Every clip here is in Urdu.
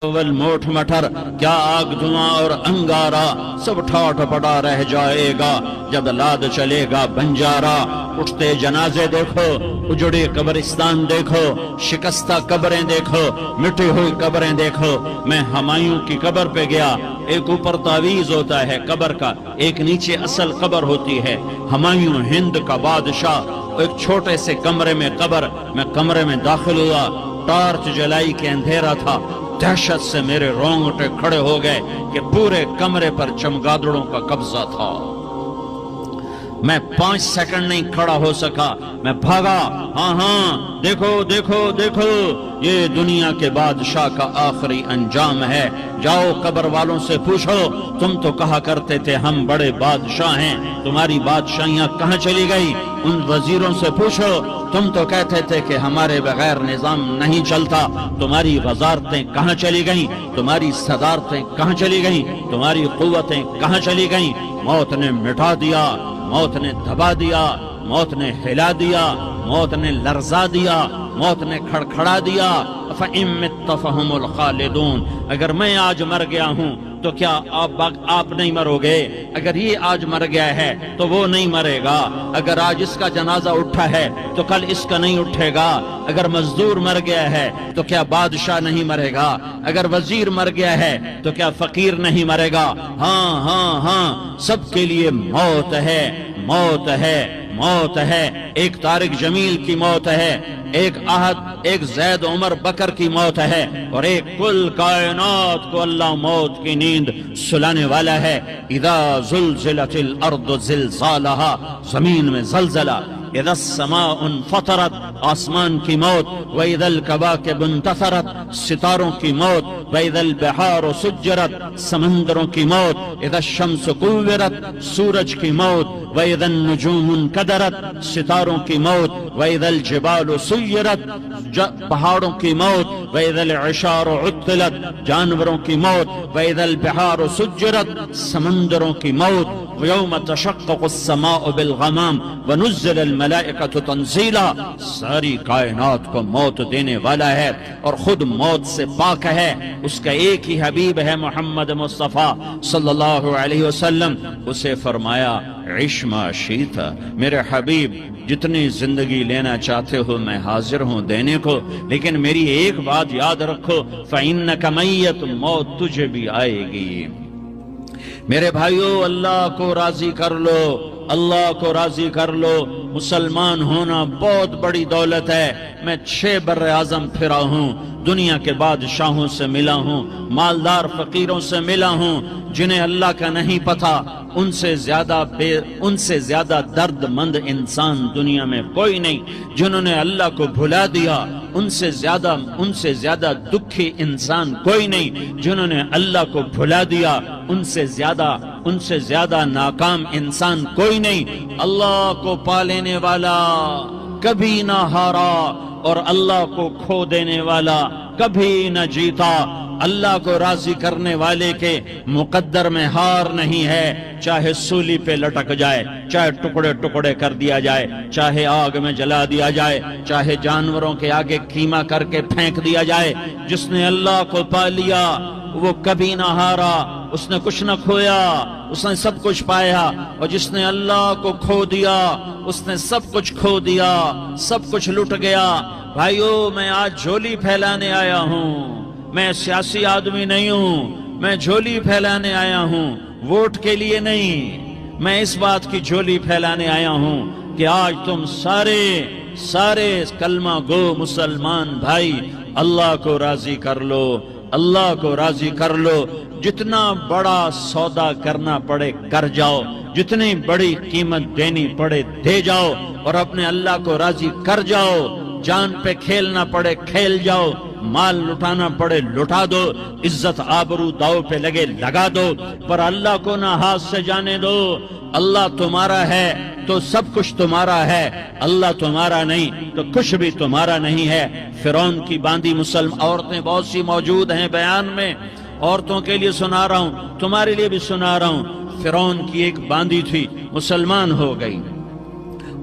موٹھ مٹر کیا آگ دھواں اور انگارا سب ٹھاٹ پڑا رہ جائے گا جب لاد چلے گا بنجارا۔ اٹھتے جنازے دیکھو، اجڑے قبرستان دیکھو، شکستہ قبریں دیکھو، مٹی ہوئی قبریں دیکھو۔ میں ہمایوں کی قبر پہ گیا، ایک اوپر تعویذ ہوتا ہے قبر کا، ایک نیچے اصل قبر ہوتی ہے۔ ہمایوں ہند کا بادشاہ، ایک چھوٹے سے کمرے میں قبر، میں کمرے میں داخل ہوا، ٹارچ جلائی کے اندھیرا تھا، دہشت سے میرے رونگٹے کھڑے ہو گئے کہ پورے کمرے پر چمگادڑوں کا قبضہ تھا۔ میں 5 سیکنڈ نہیں کھڑا ہو سکا، میں بھاگا۔ ہاں دیکھو دیکھو دیکھو، یہ دنیا کے بادشاہ کا آخری انجام ہے۔ جاؤ قبر والوں سے پوچھو، تم تو کہا کرتے تھے ہم بڑے بادشاہ ہیں، تمہاری بادشاہیاں کہاں چلی گئی؟ ان وزیروں سے پوچھو، تم تو کہتے تھے کہ ہمارے بغیر نظام نہیں چلتا، تمہاری وزارتیں کہاں چلی گئیں؟ تمہاری صدارتیں کہاں چلی گئیں؟ تمہاری قوتیں کہاں چلی گئیں؟ موت نے مٹا دیا، موت نے دبا دیا، موت نے ہلا دیا، موت نے لرزا دیا، موت نے کھڑکھڑا دیا۔ فَإِن مِتَّ فَهُمُ الْخَالِدُونَ، اگر میں آج مر گیا ہوں تو کیا آپ نہیں مرو گے؟ اگر یہ آج مر گیا ہے تو وہ نہیں مرے گا۔ اگر آج اس کا جنازہ اٹھا ہے تو کل اس کا نہیں اٹھے گا۔ اگر مزدور مر گیا ہے تو کیا بادشاہ نہیں مرے گا؟ اگر وزیر مر گیا ہے تو کیا فقیر نہیں مرے گا؟ ہاں ہاں ہاں، سب کے لیے موت ہے، موت ہے، موت ہے۔ ایک طارق جمیل کی موت ہے، ایک احد، ایک زید عمر بکر کی موت ہے، اور ایک کل کائنات کو اللہ موت کی نیند سلانے والا ہے۔ اذا زلزلت الارض زلزالها، زمین میں زلزلہ، اذا السماء انفطرت، آسمان کی موت، واذا الكواكب انتثرت، ستاروں کی موت، واذا البحار سجرت، سمندروں کی موت، اذا الشمس كورت، سورج کی موت، واذا النجوم انكدرت، ستاروں کی موت، واذا الجبال سيرت، پہاڑوں کی موت، واذا العشار عطلت، جانوروں کی موت، واذا البحار سجرت، سمندروں کی موت، ويوم تشقق السماء بالغمام ونزل الملائكة تنزيلا، ساری کائنات کو موت دینے والا ہے اور خود موت سے پاک ہے۔ اس کا ایک ہی حبیب ہے محمد مصطفیٰ صلی اللہ علیہ وسلم۔ اسے فرمایا عش ما شئت، میرے حبیب جتنی زندگی لینا چاہتے ہو میں حاضر ہوں دینے کو، لیکن میری ایک بات یاد رکھو، فَإِنَّكَ مَيَّتٌ، موت تجھے بھی آئے گی۔ میرے بھائیو، اللہ کو راضی کر لو، اللہ کو راضی کر لو۔ مسلمان ہونا بہت بڑی دولت ہے۔ میں 6 بر اعظم پھرا ہوں، دنیا کے بادشاہوں سے ملا ہوں، مالدار فقیروں سے ملا ہوں، جنہیں اللہ کا نہیں پتہ، ان سے زیادہ درد مند انسان دنیا میں کوئی نہیں۔ جنہوں نے اللہ کو بھلا دیا، ان سے زیادہ دکھی انسان کوئی نہیں۔ جنہوں نے اللہ کو بھلا دیا، ان سے زیادہ ناکام انسان کوئی نہیں۔ اللہ کو پا لینے والا کبھی نہ ہارا، اور اللہ کو کھو دینے والا کبھی نہ جیتا۔ اللہ کو راضی کرنے والے کے مقدر میں ہار نہیں ہے، چاہے سولی پہ لٹک جائے، چاہے ٹکڑے ٹکڑے کر دیا جائے، چاہے آگ میں جلا دیا جائے، چاہے جانوروں کے آگے کیما کر کے پھینک دیا جائے۔ جس نے اللہ کو پا لیا وہ کبھی نہ ہارا، اس نے کچھ نہ کھویا، اس نے سب کچھ پایا۔ اور جس نے اللہ کو کھو دیا اس نے سب کچھ کھو دیا، سب کچھ لٹ گیا۔ بھائیو، میں آج جھولی پھیلانے آیا ہوں، میں سیاسی آدمی نہیں ہوں، میں جھولی پھیلانے آیا ہوں، ووٹ کے لیے نہیں۔ میں اس بات کی جھولی پھیلانے آیا ہوں کہ آج تم سارے کلمہ گو مسلمان بھائی اللہ کو راضی کر لو، اللہ کو راضی کر لو۔ جتنا بڑا سودا کرنا پڑے کر جاؤ، جتنی بڑی قیمت دینی پڑے دے جاؤ، اور اپنے اللہ کو راضی کر جاؤ۔ جان پہ کھیلنا پڑے کھیل جاؤ، مال لٹانا پڑے لٹا دو، عزت آبرو داؤ پہ لگے لگا دو، پر اللہ کو نہ ہاتھ سے جانے دو۔ اللہ تمہارا ہے تو سب کچھ تمہارا ہے، اللہ تمہارا نہیں تو کچھ بھی تمہارا نہیں ہے۔ فرعون کی باندھی مسلم عورتیں بہت سی موجود ہیں بیان میں، عورتوں کے لیے سنا رہا ہوں، تمہارے لیے بھی سنا رہا ہوں۔ فرعون کی ایک باندھی تھی، مسلمان ہو گئی۔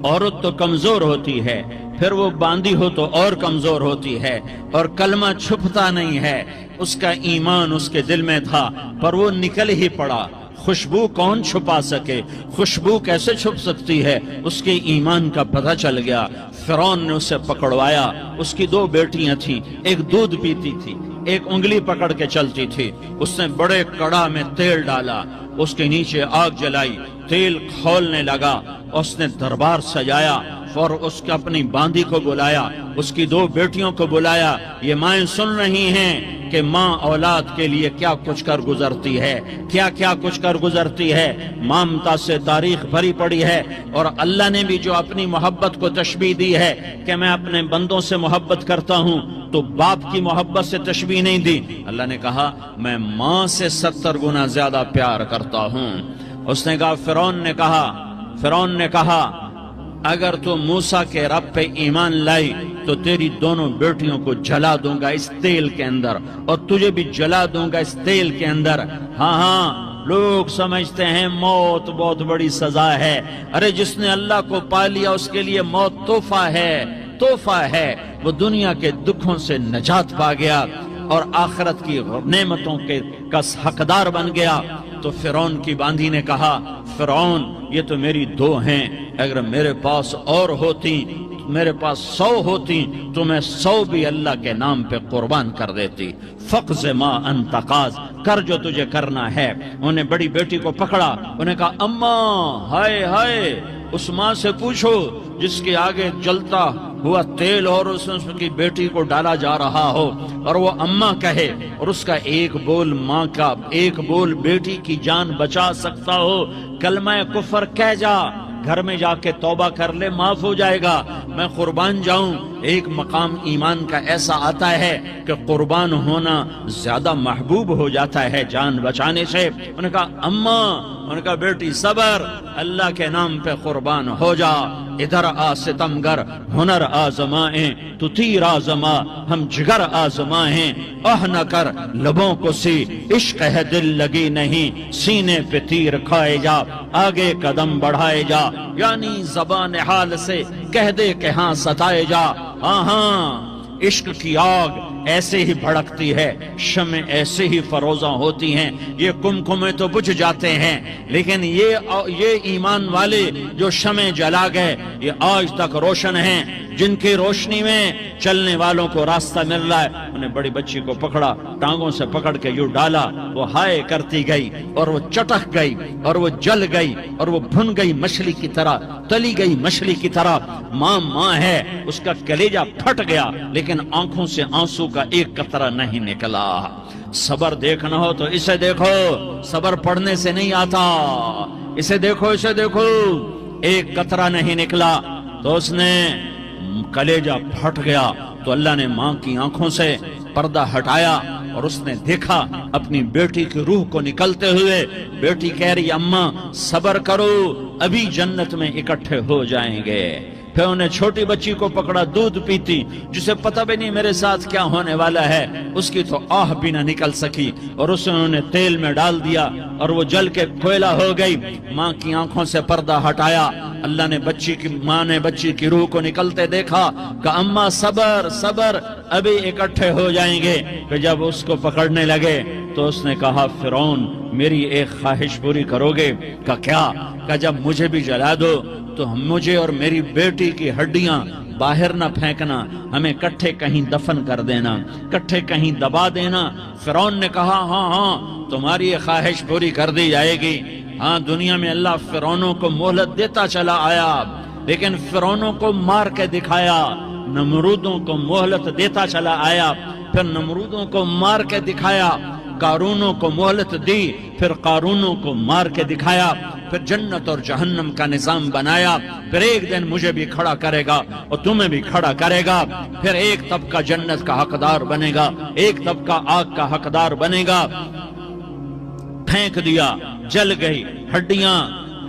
عورت تو کمزور ہوتی ہے، پھر وہ باندھی ہو تو اور کمزور ہوتی ہے، اور کلمہ چھپتا نہیں ہے۔ اس کا ایمان اس کے دل میں تھا پر وہ نکل ہی پڑا۔ خوشبو کون چھپا سکے؟ خوشبو کیسے چھپ سکتی ہے؟ اس کے ایمان کا پتہ چل گیا۔ فرعون نے اسے پکڑوایا۔ اس کی 2 بیٹیاں تھیں، ایک دودھ پیتی تھی، ایک انگلی پکڑ کے چلتی تھی۔ اس نے بڑے کڑا میں تیل ڈالا، اس کے نیچے آگ جلائی، تیل کھولنے لگا، اس نے دربار سجایا اور اس کے اپنی باندی کو بلایا، اس کی 2 بیٹیوں کو بلایا۔ یہ مائیں سن رہی ہیں کہ ماں اولاد کے لیے کیا کچھ کر گزرتی ہے، کیا کچھ کر گزرتی ہے۔ مامتا سے تاریخ بھری پڑی ہے، اور اللہ نے بھی جو اپنی محبت کو تشبیہ دی ہے کہ میں اپنے بندوں سے محبت کرتا ہوں، تو باپ کی محبت سے تشبیہ نہیں دی۔ اللہ نے کہا میں ماں سے 70 گنا زیادہ پیار کرتا ہوں۔ اس نے کہا فرعون نے کہا اگر تو موسیٰ کے رب پہ ایمان لائی تو تیری دونوں بیٹیوں کو جلا دوں گا اس تیل کے اندر، اور تجھے بھی جلا دوں گا اس تیل کے اندر۔ ہاں لوگ سمجھتے ہیں موت بہت بڑی سزا ہے۔ ارے جس نے اللہ کو پا لیا اس کے لیے موت تحفہ ہے۔ وہ دنیا کے دکھوں سے نجات پا گیا اور آخرت کی نعمتوں کا حقدار بن گیا۔ تو فرعون کی باندھی نے کہا فرعون یہ تو میری 2 ہیں، اگر میرے پاس اور ہوتی، میرے پاس 100 ہوتی تو میں 100 بھی اللہ کے نام پہ قربان کر دیتی۔ فقض ما انت قاض، کر جو تجھے کرنا ہے۔ انہوں نے بڑی بیٹی کو پکڑا، انہوں نے کہا اماں ہائے اس ماں سے پوچھو جس کے آگے جلتا ہوا تیل اور اس کی بیٹی کو ڈالا جا رہا ہو، اور وہ اماں کہے، اور اس کا ایک بول ماں کا، ایک بول بیٹی کی جان بچا سکتا ہو۔ کلمہ کفر کہہ جا، گھر میں جا کے توبہ کر لے، معاف ہو جائے گا، میں قربان جاؤں۔ ایک مقام ایمان کا ایسا آتا ہے کہ قربان ہونا زیادہ محبوب ہو جاتا ہے جان بچانے سے۔ انہوں نے کہا اماں، انہوں نے کہا بیٹی صبر، اللہ کے نام پہ قربان ہو جا۔ ادھر آ ستمگر، ہنر آزمائیں تو تیر آزما، ہم جگر آزمائیں اہ نہ کر لبوں کو سی، عشق ہے دل لگی نہیں، سینے پہ تیر کھائے جا، آگے قدم بڑھائے جا، یعنی زبان حال سے کہہ دے کہ ہاں ستائے جا۔ ہاں عشق کی آگ ایسے ہی بھڑکتی ہے، شمع ایسے ہی فروزاں ہوتی ہیں، یہ کمکمے تو بجھ جاتے ہیں، لیکن یہ ایمان والے جو شمع جلا گئے یہ آج تک روشن ہیں، جن کی روشنی میں چلنے والوں کو راستہ مل رہا ہے۔ انہیں بڑی بچی کو پکڑا، ٹانگوں سے پکڑ کے یوں ڈالا، وہ ہائے کرتی گئی اور وہ چٹک گئی اور وہ جل گئی اور وہ بھن گئی مچھلی کی طرح، تلی گئی مچھلی کی طرح۔ ماں ہے، اس کا کلیجہ پھٹ گیا لیکن آنکھوں سے آنسو کا ایک قطرہ نہیں نکلا۔ صبر دیکھنا ہو تو اسے دیکھو، صبر پڑھنے سے نہیں آتا، اسے دیکھو ایک قطرہ نہیں نکلا تو اس نے کلیجہ پھٹ گیا۔ تو اللہ نے ماں کی آنکھوں سے پردہ ہٹایا اور اس نے دیکھا اپنی بیٹی کی روح کو نکلتے ہوئے۔ بیٹی کہہ رہی اماں صبر کرو، ابھی جنت میں اکٹھے ہو جائیں گے۔ پھر انہیں چھوٹی بچی کو پکڑا، دودھ پیتی، جسے پتہ بھی نہیں میرے ساتھ کیا ہونے والا ہے، اس کی تو آہ بھی نہ نکل سکی، اور اسے انہوں نے تیل میں ڈال دیا اور وہ جل کے کوئلہ ہو گئی۔ ماں کی آنکھوں سے پردہ ہٹایا، اللہ نے ماں نے بچی کی روح کو نکلتے دیکھا کہ اماں صبر ابھی اکٹھے ہو جائیں گے۔ پھر جب اس کو پکڑنے لگے تو اس نے کہا فرعون میری ایک خواہش پوری کرو گے؟ کیا؟ کہ جب مجھے بھی جلا دو تو مجھے اور میری بیٹی کی ہڈیاں باہر نہ پھینکنا، ہمیں کٹھے کہیں دفن کر دینا، کٹھے کہیں دبا دینا۔ فرعون نے کہا ہاں تمہاری یہ خواہش پوری کر دی جائے گی۔ ہاں دنیا میں اللہ فرعونوں کو مہلت دیتا چلا آیا، لیکن فرعونوں کو مار کے دکھایا۔ نمرودوں کو مہلت دیتا چلا آیا، پھر نمرودوں کو مار کے دکھایا۔ قارونوں کو مہلت دی، پھر قارونوں کو مار کے دکھایا۔ پھر جنت اور جہنم کا نظام بنایا۔ پھر ایک دن مجھے بھی کھڑا کرے گا اور تمہیں بھی کھڑا کرے گا۔ پھر ایک طبقہ جنت کا حقدار بنے گا، ایک طبقہ آگ کا حقدار بنے گا۔ پھینک دیا، جل گئی،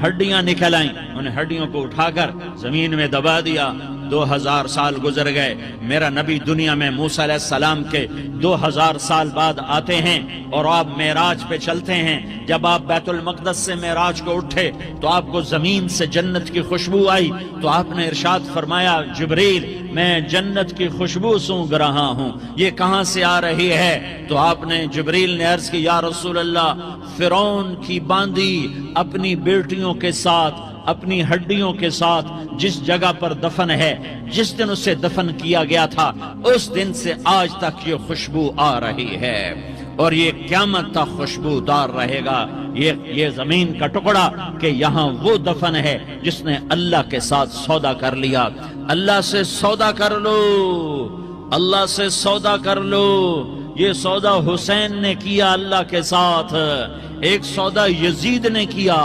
ہڈیاں نکل آئیں، انہیں ہڈیوں کو اٹھا کر زمین میں دبا دیا۔ 2000 سال گزر گئے، میرا نبی دنیا میں موسیٰ علیہ السلام کے 2000 سال بعد آتے ہیں اور آپ معراج پہ چلتے ہیں۔ جب آپ بیت المقدس سے معراج کو اٹھے تو آپ کو زمین سے جنت کی خوشبو آئی، تو آپ نے ارشاد فرمایا جبریل میں جنت کی خوشبو سونگھ رہا ہوں، یہ کہاں سے آ رہی ہے؟ تو آپ نے جبریل نے عرض کی یا رسول اللہ، فرعون کی باندی اپنی بیٹیوں کے ساتھ، اپنی ہڈیوں کے ساتھ جس جگہ پر دفن ہے، جس دن اسے دفن کیا گیا تھا، اس دن سے آج تک یہ خوشبو آ رہی ہے اور یہ قیامت تک خوشبودار رہے گا۔ یہ زمین کا ٹکڑا کہ یہاں وہ دفن ہے جس نے اللہ کے ساتھ سودا کر لیا۔ اللہ سے سودا کر لو، اللہ سے سودا کر لو۔ یہ سودا حسین نے کیا اللہ کے ساتھ، ایک سودا یزید نے کیا،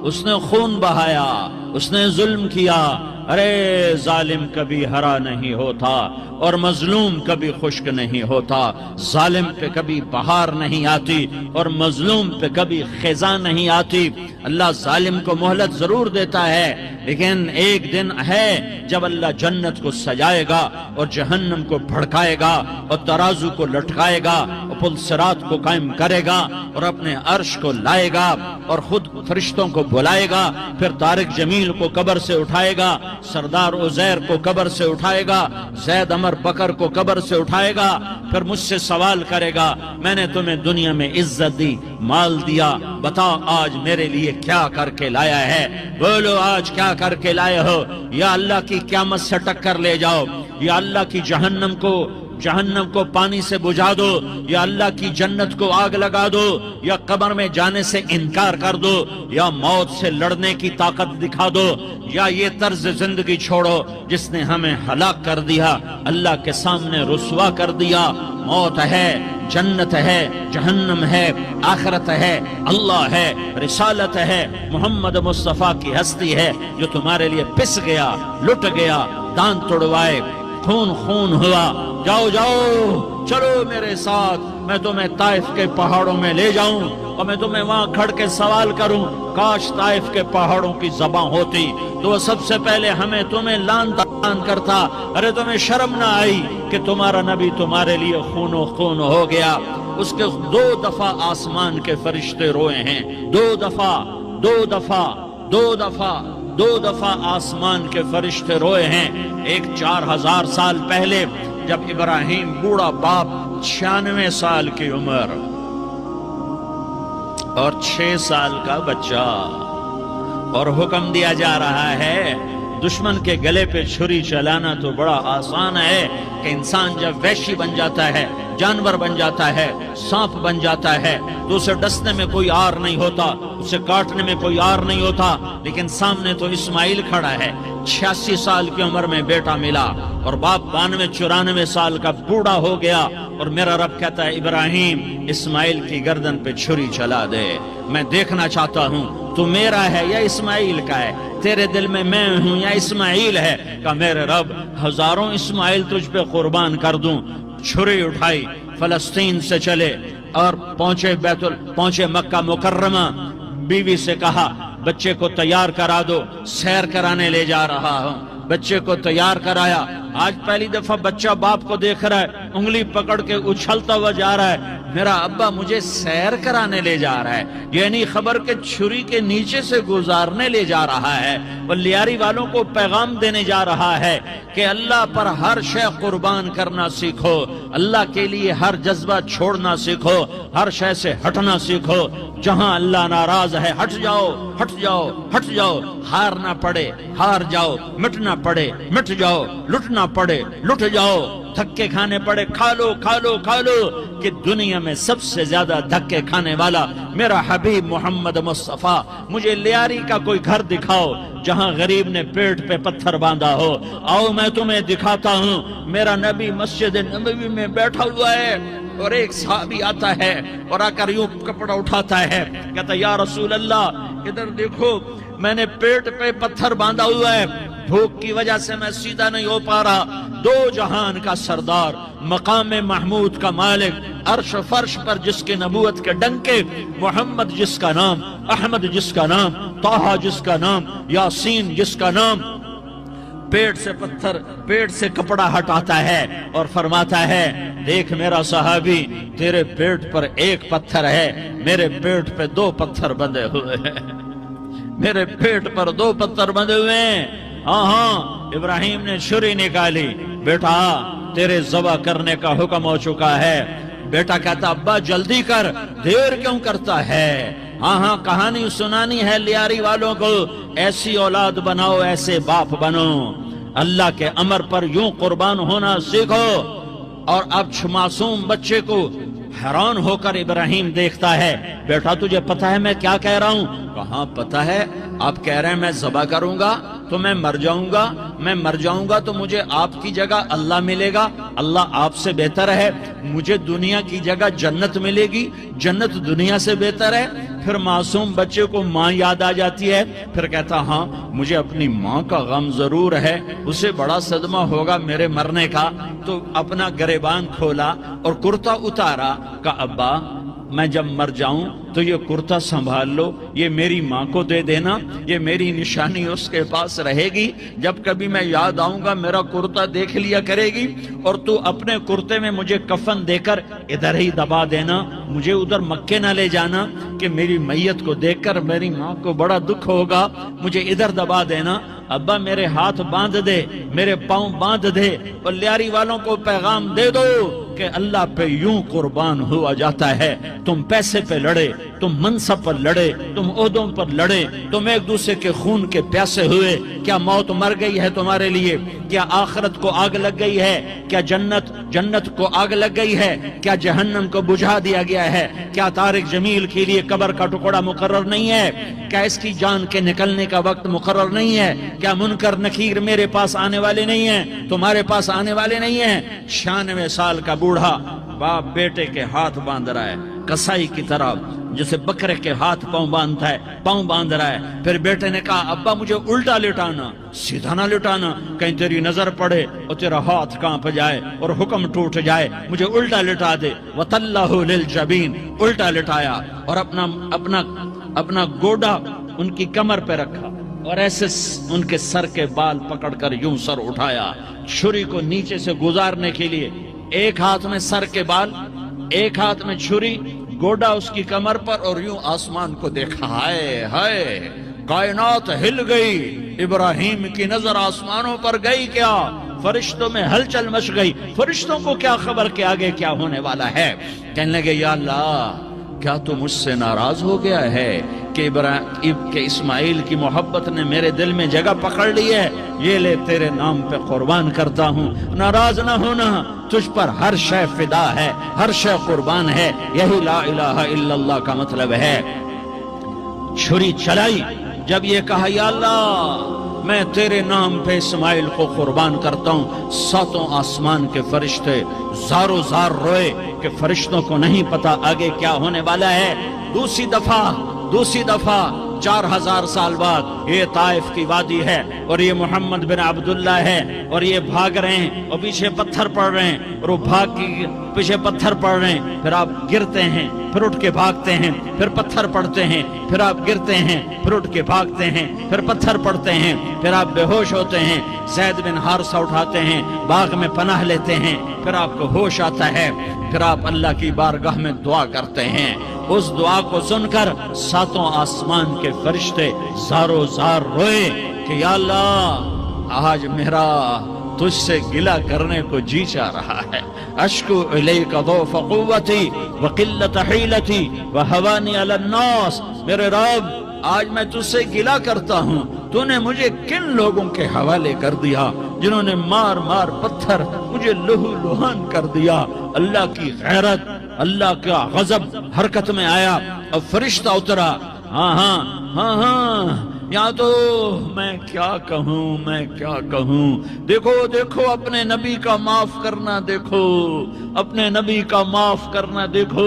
اس نے خون بہایا، اس نے ظلم کیا۔ ارے ظالم کبھی ہرا نہیں ہوتا اور مظلوم کبھی خشک نہیں ہوتا، ظالم پہ کبھی بہار نہیں آتی اور مظلوم پہ کبھی خزاں نہیں آتی۔ اللہ ظالم کو مہلت ضرور دیتا ہے، لیکن ایک دن ہے جب اللہ جنت کو سجائے گا اور جہنم کو بھڑکائے گا اور ترازو کو لٹکائے گا اور پل صراط کو قائم کرے گا اور اپنے عرش کو لائے گا اور خود فرشتوں کو بلائے گا، پھر طارق جمیل کو قبر سے اٹھائے گا، سردار عزیر کو قبر سے اٹھائے گا، زید عمر بکر کو قبر سے اٹھائے گا، پھر مجھ سے سوال کرے گا میں نے تمہیں دنیا میں عزت دی، مال دیا، بتاؤ آج میرے لیے کیا کر کے لایا ہے؟ بولو آج کیا کر کے لائے ہو؟ یا اللہ کی قیامت سے ٹکر لے جاؤ، یا اللہ کی جہنم کو پانی سے بجھا دو، یا اللہ کی جنت کو آگ لگا دو، یا قبر میں جانے سے انکار کر دو، یا موت سے لڑنے کی طاقت دکھا دو، یا یہ طرز زندگی چھوڑو جس نے ہمیں ہلاک کر دیا، اللہ کے سامنے رسوا کر دیا۔ موت ہے، جنت ہے، جہنم ہے، آخرت ہے، اللہ ہے، رسالت ہے، محمد مصطفیٰ کی ہستی ہے جو تمہارے لیے پس گیا، لٹ گیا، دانت توڑوائے، خون ہوا۔ جاؤ جاؤ چلو میرے ساتھ، میں تمہیں طائف کے پہاڑوں میں لے جاؤں اور میں تمہیں وہاں کھڑ کے سوال کروں، کاش طائف کے پہاڑوں کی زباں ہوتی تو وہ سب سے پہلے ہمیں تمہیں لان تان کرتا۔ ارے تمہیں شرم نہ آئی کہ تمہارا نبی تمہارے لیے خون و خون ہو گیا؟ اس کے 2 دفعہ آسمان کے فرشتے روئے ہیں، 2 دفعہ آسمان کے فرشتے روئے ہیں۔ ایک 4000 سال پہلے جب ابراہیم بوڑھا باپ، 96 سال کی عمر اور 6 سال کا بچہ، اور حکم دیا جا رہا ہے دشمن کے گلے پہ چھری چلانا تو بڑا آسان ہے کہ انسان جب وحشی بن جاتا ہے، جانور بن جاتا ہے، سانپ بن جاتا ہے تو اسے ڈسنے میں کوئی آر نہیں ہوتا، اسے کاٹنے میں کوئی آر نہیں ہوتا، لیکن سامنے تو اسماعیل کھڑا ہے، 86 سال کی عمر میں بیٹا ملا اور باپ 92-94 سال کا بوڑھا ہو گیا، اور میرا رب کہتا ہے ابراہیم اسماعیل کی گردن پہ چھری چلا دے، میں دیکھنا چاہتا ہوں تو میرا ہے یا اسماعیل کا ہے، تیرے دل میں میں ہوں یا اسماعیل ہے؟ کہ میرے رب ہزاروں اسماعیل تجھ پہ قربان کر دوں۔ چھری اٹھائی، فلسطین سے چلے اور پہنچے مکہ مکرمہ، بیوی سے کہا بچے کو تیار کرا دو، سیر کرانے لے جا رہا ہوں۔ بچے کو تیار کرایا، آج پہلی دفعہ بچہ باپ کو دیکھ رہا ہے، انگلی پکڑ کے اچھلتا ہوا جا رہا ہے، میرا ابا مجھے سیر کرانے لے جا رہا ہے، یعنی خبر کے چھری کے نیچے سے گزارنے لے جا رہا ہے۔ وہ لیاری والوں کو پیغام دینے جا رہا ہے کہ اللہ پر ہر شے قربان کرنا سیکھو، اللہ کے لیے ہر جذبہ چھوڑنا سیکھو، ہر شے سے ہٹنا سیکھو، جہاں اللہ ناراض ہے ہٹ جاؤ، ہٹ جاؤ، ہٹ جاؤ، ہار نہ پڑے ہار جاؤ، مٹنا پڑے مٹ جاؤ، لٹنا پڑے لٹ جاؤ، دھکے کھانے پڑے کھا لو کھا لو کھا لو، کہ دنیا میں سب سے زیادہ دھکے کھانے والا میرا حبیب محمد مصطفیٰ۔ مجھے لیاری کا کوئی گھر دکھاؤ جہاں غریب نے پیٹ پہ پتھر باندھا ہو، آؤ میں تمہیں دکھاتا ہوں۔ میرا نبی مسجد نبوی میں بیٹھا ہوا ہے اور ایک صحابی آتا ہے اور آ کر یوں کپڑا اٹھاتا ہے، کہتا یا رسول اللہ ادھر دیکھو، میں نے پیٹ پہ پتھر باندھا ہوا ہے، بھوک کی وجہ سے میں سیدھا نہیں ہو پا رہا۔ 2 جہان کا سردار، مقام محمود کا مالک، عرش فرش پر جس کی نبوت کے ڈنکے، محمد جس کا نام، احمد جس کا نام، طٰہٰ جس کا نام، یاسین جس کا نام، پیٹ سے پتھر، پیٹ سے کپڑا ہٹاتا ہے اور فرماتا ہے دیکھ میرا صحابی، تیرے پیٹ پر ایک پتھر ہے، میرے پیٹ پہ 2 پتھر بندھے ہوئے ہیں، میرے پیٹ پر 2 پتھر بندھے ہوئے ہیں۔ ہاں ابراہیم نے چھری نکالی، بیٹا تیرے ذبح کرنے کا حکم ہو چکا ہے۔ بیٹا کہتا ابا جلدی کر، دیر کیوں کرتا ہے؟ ہاں کہانی سنانی ہے لیاری والوں کو، ایسی اولاد بناؤ، ایسے باپ بنو، اللہ کے امر پر یوں قربان ہونا سیکھو۔ اور اب معصوم بچے کو حیران ہو کر ابراہیم دیکھتا ہے، بیٹا تجھے پتا ہے میں کیا کہہ رہا ہوں؟ کہاں پتا ہے، آپ کہہ رہے ہیں میں ذبح کروں گا تو میں مر جاؤں گا، میں مر جاؤں گا تو مجھے آپ کی جگہ اللہ ملے گا، اللہ آپ سے بہتر ہے، مجھے دنیا کی جگہ جنت ملے گی، جنت دنیا سے بہتر ہے۔ پھر معصوم بچے کو ماں یاد آ جاتی ہے، پھر کہتا ہاں مجھے اپنی ماں کا غم ضرور ہے، اسے بڑا صدمہ ہوگا میرے مرنے کا۔ تو اپنا گریبان کھولا اور کرتا اتارا، کہا ابا میں جب مر جاؤں تو یہ کرتا سنبھال لو، یہ میری ماں کو دے دینا، یہ میری نشانی اس کے پاس رہے گی، جب کبھی میں یاد آؤں گا میرا کرتا دیکھ لیا کرے گی، اور تو اپنے کرتے میں مجھے کفن دے کر ادھر ہی دبا دینا، مجھے ادھر مکے نہ لے جانا کہ میری میت کو دیکھ کر میری ماں کو بڑا دکھ ہوگا، مجھے ادھر دبا دینا۔ ابا میرے ہاتھ باندھ دے، میرے پاؤں باندھ دے، اور لیاری والوں کو پیغام دے دو کہ اللہ پہ یوں قربان ہوا جاتا ہے۔ تم پیسے پہ لڑے، تم منصب پر لڑے، تم عہدوں پر لڑے، تم ایک دوسرے کے خون کے پیاسے ہوئے، کیا موت مر گئی ہے تمہارے لیے؟ کیا آخرت کو آگ لگ گئی ہے؟ کیا جنت کو آگ لگ گئی ہے؟ کیا جہنم کو بجھا دیا گیا ہے؟ کیا طارق جمیل کے لیے قبر کا ٹکڑا مقرر نہیں ہے؟ کیا اس کی جان کے نکلنے کا وقت مقرر نہیں ہے؟ کیا منکر نکیر میرے پاس آنے والے نہیں ہیں، تمہارے پاس آنے والے نہیں ہیں؟ 96 سال کا بوڑھا باپ بیٹے کے ہاتھ باندھ رہا ہے، کسائی کی طرح جسے بکرے کے ہاتھ پاؤں باندھتا ہے، پاؤں باندھ رہا ہے۔ پھر بیٹے نے کہا ابا مجھے الٹا لٹانا، سیدھا نہ لٹانا، کہیں تیری نظر پڑے اور تیرا ہاتھ کانپ جائے اور حکم ٹوٹ جائے، مجھے الٹا لٹا دے۔ وَتَلَّهُ لِلْجَبِينِ، الٹا لٹایا اور اپنا گوڈا ان کی کمر پہ رکھا اور ایسے ان کے سر کے بال پکڑ کر یوں سر اٹھایا، چھری کو نیچے سے گزارنے کے لیے، ایک ہاتھ میں سر کے بال، ایک ہاتھ میں چھری، گوڈا اس کی کمر پر، اور یوں آسمان کو دیکھا۔ ہائے ہائے، کائنات ہل گئی، ابراہیم کی نظر آسمانوں پر گئی، کیا فرشتوں میں ہلچل مچ گئی، فرشتوں کو کیا خبر کہ آگے کیا ہونے والا ہے؟ کہنے لگے یا اللہ کیا تو مجھ سے ناراض ہو گیا ہے کہ اسماعیل کی محبت نے میرے دل میں جگہ پکڑ لی ہے؟ یہ لے تیرے نام پہ قربان کرتا ہوں، ناراض نہ ہونا، تجھ پر ہر شے فدا ہے، ہر شے قربان ہے، یہی لا الہ الا اللہ کا مطلب ہے۔ چھری چلائی، جب یہ کہا یا اللہ میں تیرے نام پہ اسماعیل کو قربان کرتا ہوں، 7 آسمان کے فرشتے زارو زار روئے کہ فرشتوں کو نہیں پتا آگے کیا ہونے والا ہے۔ دوسری دفعہ 4000 سال بعد یہ طائف کی وادی ہے اور یہ محمد بن عبداللہ ہے اور یہ بھاگ رہے ہیں اور پیچھے پتھر پڑ رہے ہیں، اور وہ بھاگ کے پیچھے پتھر پڑ رہے ہیں، پھر آپ گرتے ہیں، پھر اٹھ کے بھاگتے ہیں، پھر پتھر پڑتے ہیں، پھر آپ گرتے ہیں، پھر اٹھ کے بھاگتے ہیں، پھر پتھر پڑتے ہیں، پھر آپ بے ہوش ہوتے ہیں، زید بن حارثہ اٹھاتے ہیں، باغ میں پناہ لیتے ہیں، پھر آپ کو ہوش آتا ہے، پھر آپ اللہ کی بارگاہ میں دعا کرتے ہیں۔ اس دعا کو سن کر 7 آسمان کے فرشتے زارو زار روئے کہ یا اللہ آج میرا تجھ سے گلہ کرنے کو جی چاہ رہا ہے، اشکو الیک ضعف قوتی وقلت حیلتی وہوانی علی الناس، میرے رب آج میں تجھ سے گلہ کرتا ہوں، تو نے مجھے کن لوگوں کے حوالے کر دیا جنہوں نے مار مار پتھر مجھے لہو لہان کر دیا۔ اللہ کی غیرت، اللہ کا غضب حرکت میں آیا اور فرشتہ اترا۔ ہاں یا تو میں کیا کہوں، دیکھو اپنے نبی کا معاف کرنا، دیکھو اپنے نبی کا معاف کرنا، دیکھو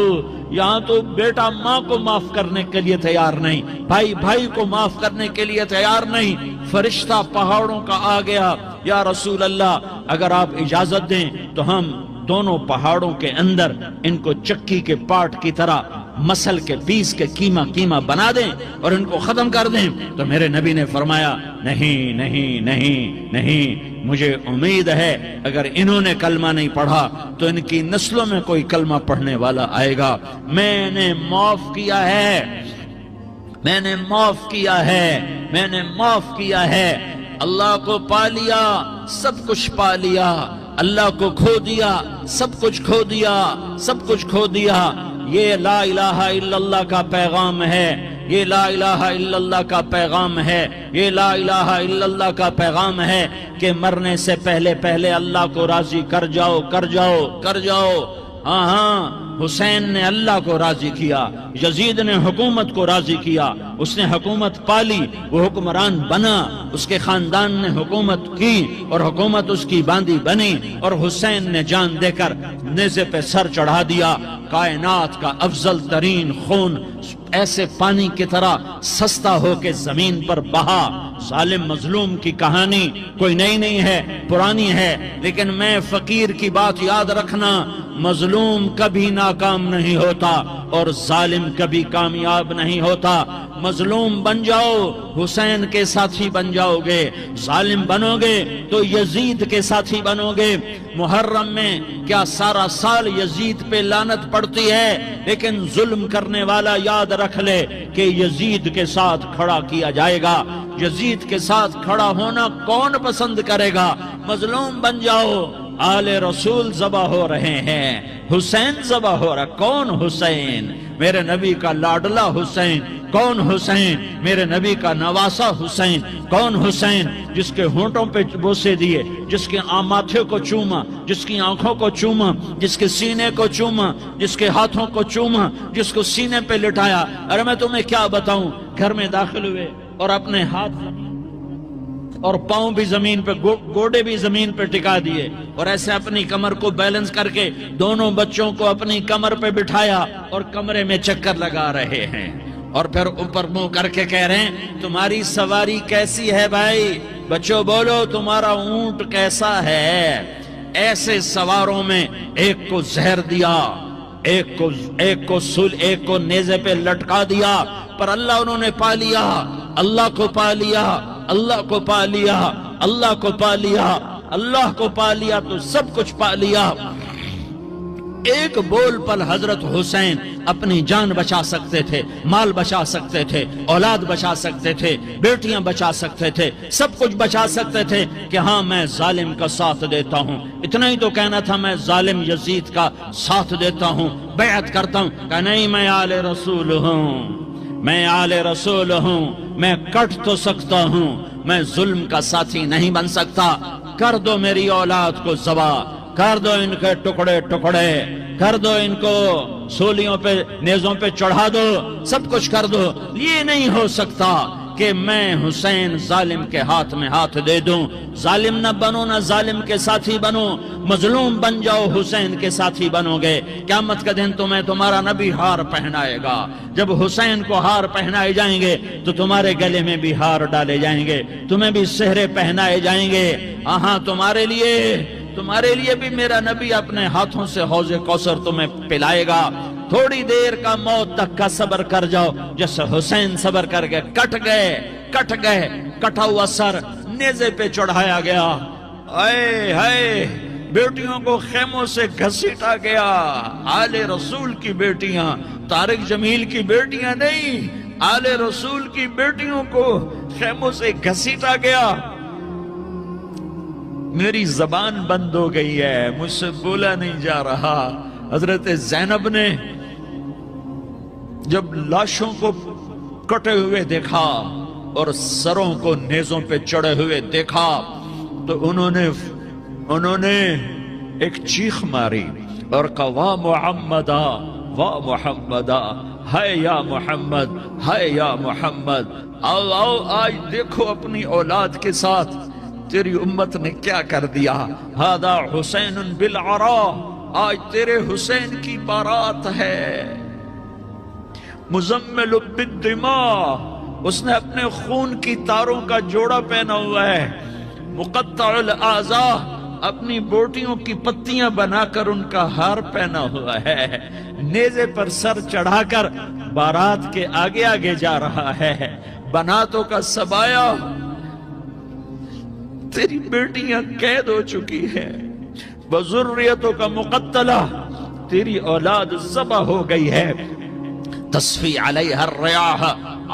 یہاں تو بیٹا ماں کو معاف کرنے کے لیے تیار نہیں، بھائی کو معاف کرنے کے لیے تیار نہیں۔ فرشتہ پہاڑوں کا آ گیا، یا رسول اللہ اگر آپ اجازت دیں تو ہم دونوں پہاڑوں کے اندر ان کو چکی کے پاٹ کی طرح مسل کے پیس کے کیما بنا دیں اور ان کو ختم کر دیں، تو میرے نبی نے فرمایا نہیں نہیں نہیں نہیں، مجھے امید ہے اگر انہوں نے کلمہ نہیں پڑھا تو ان کی نسلوں میں کوئی کلمہ پڑھنے والا آئے گا۔ میں نے معاف کیا ہے، میں نے معاف کیا ہے، میں نے معاف کیا ہے۔ اللہ کو پا لیا، سب کچھ پا لیا، اللہ کو کھو دیا، سب کچھ کھو دیا، سب کچھ کھو دیا۔ یہ لا الہ الا اللہ کا پیغام ہے، یہ لا الہ الا اللہ کا پیغام ہے، یہ لا الہ الا اللہ کا پیغام ہے کہ مرنے سے پہلے پہلے اللہ کو راضی کر جاؤ، کر جاؤ، کر جاؤ۔ ہاں ہاں، حسین نے اللہ کو راضی کیا، یزید نے حکومت کو راضی کیا، اس نے حکومت پالی، وہ حکمران بنا، اس کے خاندان نے حکومت کی اور حکومت اس کی باندھی بنی، اور حسین نے جان دے کر نیزے پہ سر چڑھا دیا۔ کائنات کا افضل ترین خون ایسے پانی کی طرح سستا ہو کے زمین پر بہا۔ ظالم مظلوم کی کہانی کوئی نئی نہیں ہے، پرانی ہے، لیکن میں فقیر کی بات یاد رکھنا، مظلوم کبھی ناکام نہیں ہوتا اور ظالم کبھی کامیاب نہیں ہوتا۔ مظلوم بن جاؤ، حسین کے ساتھی بن جاؤ گے، ظالم بنو گے تو یزید کے ساتھی بنو گے۔ محرم میں کیا سارا سال یزید پہ لعنت پڑتی ہے، لیکن ظلم کرنے والا یاد رکھ لے کہ یزید کے ساتھ کھڑا کیا جائے گا۔ یزید کے ساتھ کھڑا ہونا کون پسند کرے گا؟ مظلوم بن جاؤ۔ آل رسول ذبح ہو رہے ہیں، حسین ذبح ہو رہا۔ کون حسین؟ میرے نبی کا لاڈلا حسین۔ کون حسین؟ میرے نبی کا نواسا حسین۔ کون حسین؟ جس کے ہونٹوں پہ بوسے دیے، جس کے ماتھے کو چوما، جس کی آنکھوں کو چوما، جس کے سینے کو چوما، جس کے ہاتھوں کو چوما، جس کو سینے پہ لٹایا۔ ارے میں تمہیں کیا بتاؤں، گھر میں داخل ہوئے اور اپنے ہاتھ اور پاؤں بھی زمین پہ، گوڑے بھی زمین پہ ٹکا دیے، اور ایسے اپنی کمر کو بیلنس کر کے دونوں بچوں کو اپنی کمر پہ بٹھایا اور کمرے میں چکر لگا رہے ہیں، اور پھر اوپر منہ کر کے کہہ رہے ہیں تمہاری سواری کیسی ہے بھائی؟ بچوں بولو تمہارا اونٹ کیسا ہے؟ ایسے سواروں میں ایک کو زہر دیا، ایک کو نیزے پہ لٹکا دیا، پر اللہ انہوں نے پا لیا، اللہ کو پا لیا، اللہ کو پا لیا، اللہ کو پا لیا، اللہ کو پا لیا تو سب کچھ پا لیا۔ ایک بول پل حضرت حسین اپنی جان بچا سکتے تھے، مال بچا سکتے تھے، اولاد بچا سکتے تھے، بیٹیاں بچا سکتے تھے، سب کچھ بچا سکتے تھے کہ ہاں میں ظالم کا ساتھ دیتا ہوں۔ اتنا ہی تو کہنا تھا میں ظالم یزید کا ساتھ دیتا ہوں، بیعت کرتا ہوں، کہ نہیں میں آل رسول ہوں، میں آل رسول ہوں، میں کٹ تو سکتا ہوں، میں ظلم کا ساتھی نہیں بن سکتا۔ کر دو میری اولاد کو ذبح، کر دو ان کے ٹکڑے ٹکڑے، کر دو ان کو سولیوں پہ نیزوں پہ چڑھا دو، سب کچھ کر دو۔ یہ نہیں ہو سکتا کہ میں حسین ظالم کے ہاتھ میں ہاتھ دے دوں۔ ظالم نہ بنو، نہ ظالم کے ساتھی بنو، مظلوم بن جاؤ، حسین کے ساتھی بنو گے۔ قیامت کا دن تمہیں تمہارا نبی ہار پہنائے گا۔ جب حسین کو ہار پہنائے جائیں گے تو تمہارے گلے میں بھی ہار ڈالے جائیں گے، تمہیں بھی سہرے پہنائے جائیں گے۔ ہاں تمہارے لیے بھی میرا نبی اپنے ہاتھوں سے حوض کوثر تمہیں پلائے گا۔ تھوڑی دیر کا موت تک کا صبر کر جاؤ، جیسے حسین صبر کر کے کٹ گئے، کٹا ہوا سر نیزے پہ چڑھایا گیا۔ اے ہائے، بیٹیوں کو خیموں سے گھسیٹا گیا۔ آل رسول کی بیٹیاں، طارق جمیل کی بیٹیاں نہیں، آل رسول کی بیٹیوں کو خیموں سے گھسیٹا گیا۔ میری زبان بند ہو گئی ہے، مجھ سے بولا نہیں جا رہا۔ حضرت زینب نے جب لاشوں کو کٹے ہوئے دیکھا اور سروں کو نیزوں پہ چڑھے ہوئے دیکھا تو انہوں نے ایک چیخ ماری اور کہا واہ محمدہ، واہ محمدہ، ہائے یا محمد، ہائے یا محمد۔ آؤ آج دیکھو اپنی اولاد کے ساتھ تیری امت نے کیا کر دیا۔ ہذا حسین بالعراء، آج تیرے حسین کی بارات ہے۔ مزمل بالدماء، اس نے اپنے خون کی تاروں کا جوڑا پہنا ہوا ہے۔ مقطع الاعضاء، اپنی بوٹیوں کی پتیاں بنا کر ان کا ہار پہنا ہوا ہے، نیزے پر سر چڑھا کر بارات کے آگے آگے جا رہا ہے۔ بناتوں کا سبایا، تیری بیٹیاں قید ہو چکی ہے، وذریتوں کا مقتلہ، تیری اولاد ذبح ہو گئی ہے۔ تصفی علیہ الریاح،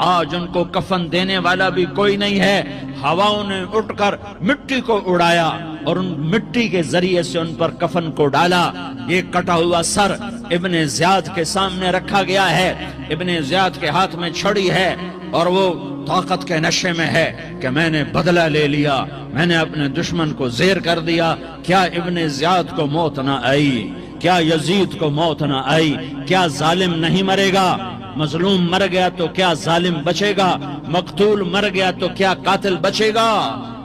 آج ان کو کفن دینے والا بھی کوئی نہیں ہے۔ ہواؤں نے اٹھ کر مٹی کو اڑایا اور ان مٹی کے ذریعے سے ان پر کفن کو ڈالا۔ یہ کٹا ہوا سر ابن زیاد کے سامنے رکھا گیا ہے، ابن زیاد کے ہاتھ میں چھڑی ہے اور وہ طاقت کے نشے میں ہے کہ میں نے بدلہ لے لیا، میں نے اپنے دشمن کو زیر کر دیا۔ کیا ابن زیاد کو موت نہ آئی؟ کیا یزید کو موت نہ آئی؟ کیا ظالم نہیں مرے گا؟ مظلوم مر گیا تو کیا ظالم بچے گا؟ مقتول مر گیا تو کیا قاتل بچے گا؟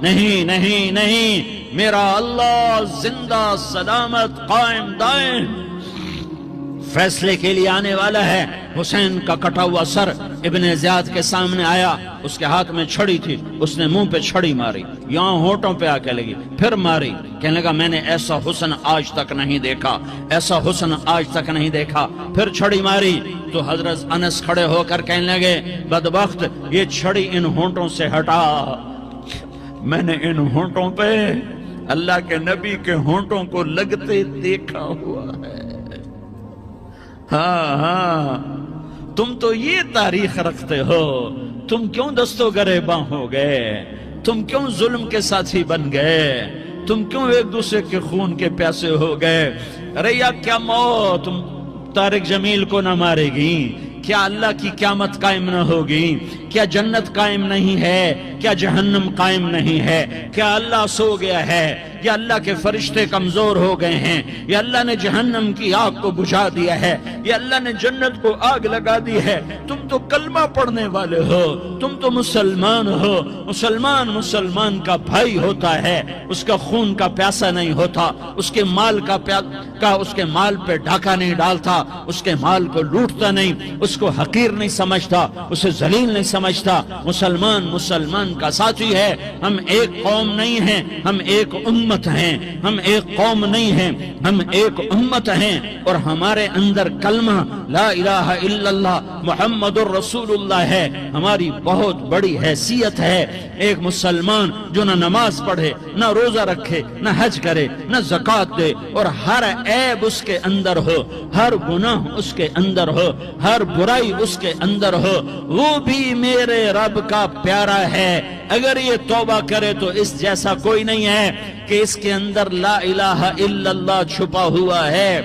نہیں نہیں نہیں، میرا اللہ زندہ سلامت قائم دائم فیصلے کے لیے آنے والا ہے۔ حسین کا کٹا ہوا سر ابن زیاد کے سامنے آیا، اس کے ہاتھ میں چھڑی تھی، اس نے منہ پہ چھڑی ماری، یہاں ہونٹوں پہ آ کے لگی، پھر ماری، کہنے لگا میں نے ایسا حسن آج تک نہیں دیکھا، ایسا حسن آج تک نہیں دیکھا، پھر چھڑی ماری تو حضرت انس کھڑے ہو کر کہنے لگے بدبخت یہ چھڑی ان ہونٹوں سے ہٹا، میں نے ان ہونٹوں پہ اللہ کے نبی کے ہونٹوں کو لگتے دیکھا ہوا ہے۔ ہاں ہاں، تم تو یہ تاریخ رکھتے ہو، تم کیوں دستو گریباں ہو گئے؟ تم کیوں ظلم کے ساتھی بن گئے؟ تم کیوں ایک دوسرے کے خون کے پیاسے ہو گئے؟ ارے یا کیا موت تم طارق جمیل کو نہ مارے گی؟ کیا اللہ کی قیامت قائم نہ ہوگی؟ کیا جنت قائم نہیں ہے؟ کیا جہنم قائم نہیں ہے؟ کیا اللہ سو گیا ہے؟ یا اللہ کے فرشتے کمزور ہو گئے ہیں؟ یا اللہ نے جہنم کی آگ کو بجھا دیا ہے؟ یا اللہ نے جنت کو آگ لگا دی ہے؟ تم تو کلمہ پڑھنے والے ہو، تم تو مسلمان ہو۔ مسلمان کا بھائی ہوتا ہے، اس کا خون کا پیاسا نہیں ہوتا، اس کے مال اس کے مال پہ ڈاکہ نہیں ڈالتا، اس کے مال کو لوٹتا نہیں، اس کو حقیر نہیں سمجھتا، اسے ذلیل نہیں سمجھتا۔ مسلمان کا ساتھی ہے۔ ہم ایک قوم نہیں ہیں، ہم ایک امت ہیں، ہم ایک قوم نہیں ہیں، ہم ایک امت ہیں، اور ہمارے اندر کلمہ لا الہ الا اللہ محمد الرسول اللہ ہے، ہماری بہت بڑی حیثیت ہے۔ ایک مسلمان جو نہ نماز پڑھے، نہ روزہ رکھے، نہ حج کرے، نہ زکوٰۃ دے، اور ہر عیب اس کے اندر ہو، ہر گناہ اس کے اندر ہو، ہر برائی اس کے اندر ہو، وہ بھی میرے رب کا پیارا ہے۔ اگر یہ توبہ کرے تو اس جیسا کوئی نہیں ہے کہ اس کے اندر لا الہ الا اللہ چھپا ہوا ہے۔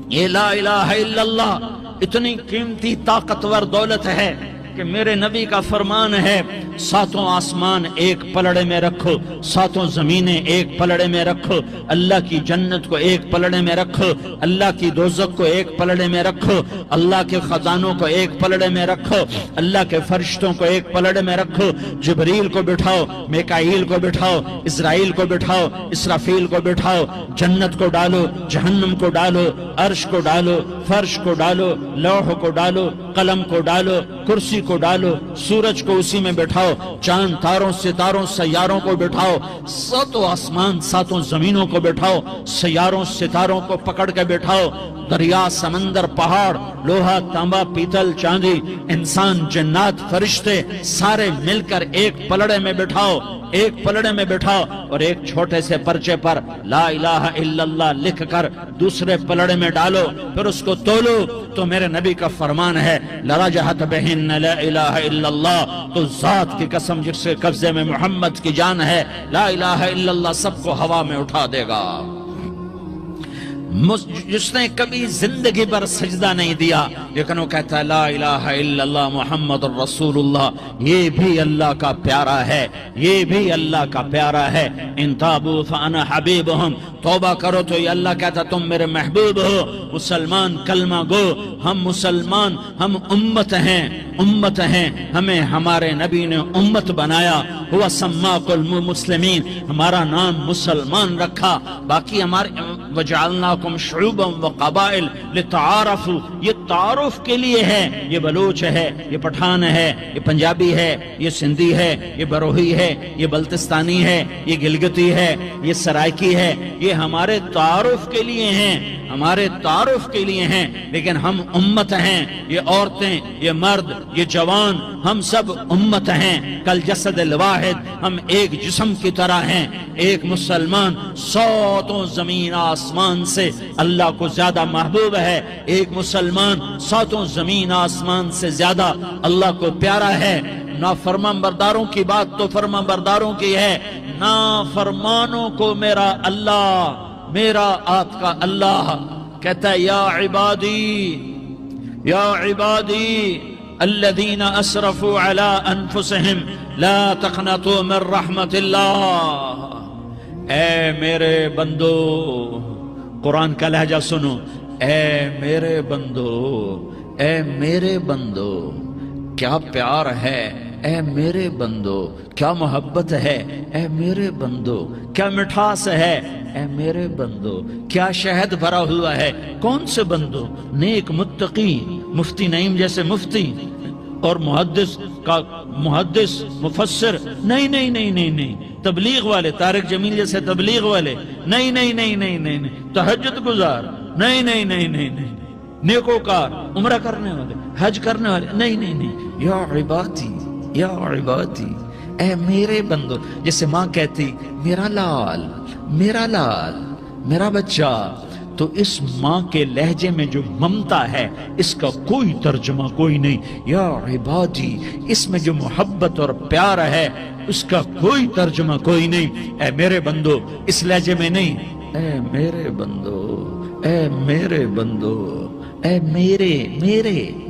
یہ لا الہ الا اللہ اتنی قیمتی طاقتور دولت ہے کہ میرے نبی کا فرمان ہے، ساتوں آسمان ایک پلڑے میں رکھو، ساتوں زمینیں ایک پلڑے میں رکھو، اللہ کی جنت کو ایک پلڑے میں رکھو، اللہ کی دوزخ کو ایک پلڑے میں رکھو، اللہ کے خزانوں کو ایک پلڑے میں رکھو، اللہ کے فرشتوں کو ایک پلڑے میں رکھو، جبریل کو بٹھاؤ، میکائیل کو بٹھاؤ، اسرائیل کو بٹھاؤ، اسرافیل کو بٹھاؤ، جنت کو ڈالو، جہنم کو ڈالو، عرش کو ڈالو، فرش کو ڈالو، لوح کو ڈالو، قلم کو ڈالو، کرسی کو ڈالو، سورج کو اسی میں بٹھاؤ، چاند تاروں ستاروں سیاروں کو بٹھاؤ، ساتوں آسمان ساتوں زمینوں کو بٹھاؤ، سیاروں ستاروں کو پکڑ کے بٹھاؤ، دریا سمندر پہاڑ لوہا تانبا پیتل چاندی انسان جنات فرشتے سارے مل کر ایک پلڑے میں بٹھاؤ، ایک پلڑے میں بٹھاؤ، اور ایک چھوٹے سے پرچے پر لا الہ الا اللہ لکھ کر دوسرے پلڑے میں ڈالو، پھر اس کو تولو تو میرے نبی کا فرمان ہے لرجحت بہن لا الہ الا اللہ، تو ذات کی قسم جس کے قبضے میں محمد کی جان ہے، لا الہ الا اللہ سب کو ہوا میں اٹھا دے گا۔ جس نے کبھی زندگی پر سجدہ نہیں دیا لیکن وہ کہتا ہے لا الہ الا اللہ محمد الرسول اللہ، یہ بھی اللہ کا پیارا ہے، یہ بھی اللہ کا پیارا ہے۔ ان تابوا فانا حبیبہم توبہ کرو تو یہ اللہ کہتا تم میرے محبوب ہو۔ مسلمان کلمہ گو، ہم مسلمان، ہم امت ہیں، ہمیں ہمارے نبی نے امت بنایا، ہوا سماکم المسلمین، ہمارا نام مسلمان رکھا۔ باقی ہمارے وجعلناکم شعوبا وقبائل لتعارفوا، یہ تعارف کے لیے ہے۔ یہ بلوچ ہے، یہ پٹھان ہے، یہ پنجابی ہے، یہ سندھی ہے، یہ بروہی ہے، یہ بلتستانی ہے، یہ گلگتی ہے، یہ سرائکی ہے، یہ ہمارے تعارف کے لیے ہیں، ہمارے تعارف کے لیے ہیں، لیکن ہم امت ہیں۔ یہ عورتیں، یہ مرد، یہ جوان، ہم سب امت ہیں۔ کل جسد الواحد، ہم ایک جسم کی طرح ہیں۔ ایک مسلمان ساتوں زمین آسمان سے اللہ کو زیادہ محبوب ہے، ایک مسلمان ساتوں زمین آسمان سے زیادہ اللہ کو پیارا ہے۔ نافرمان برداروں کی بات تو فرمان برداروں کی ہے، نافرمانوں کو میرا اللہ، میرا آپ کا اللہ کہتا ہے یا عبادی الذین اسرفوا علی انفسہم لا تقنطوا من رحمت اللہ۔ اے میرے بندو، قرآن کا لہجہ سنو، اے میرے بندو کیا پیار ہے، اے میرے بندو کیا محبت ہے، اے میرے بندو کیا مٹھاس ہے، اے میرے بندو کیا شہد بھرا ہوا ہے۔ کون سے بندو؟ نیک متقی، مفتی نعیم جیسے مفتی اور محدث مفسر، نہیں، تبلیغ والے، طارق جمیل جیسے تبلیغ والے، نہیں، تہجد گزار، نہیں، نیکوکار، عمرہ کرنے والے، حج کرنے والے، نہیں، یا عبادی اے میرے بندو۔ جیسے ماں کہتی میرا لال، میرا بچہ، تو اس ماں کے لہجے میں جو ممتا ہے اس کا کوئی ترجمہ کوئی نہیں۔ یا عبادی، اس میں جو محبت اور پیار ہے اس کا کوئی ترجمہ کوئی نہیں۔ اے میرے بندو، اس لہجے میں نہیں، اے میرے بندو، اے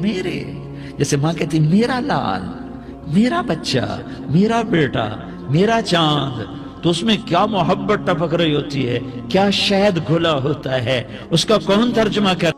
میرے، جیسے ماں کہتی میرا لال، میرا بچہ، میرا بیٹا، میرا چاند، تو اس میں کیا محبت ٹپک رہی ہوتی ہے، کیا شہد گھلا ہوتا ہے، اس کا کون ترجمہ کر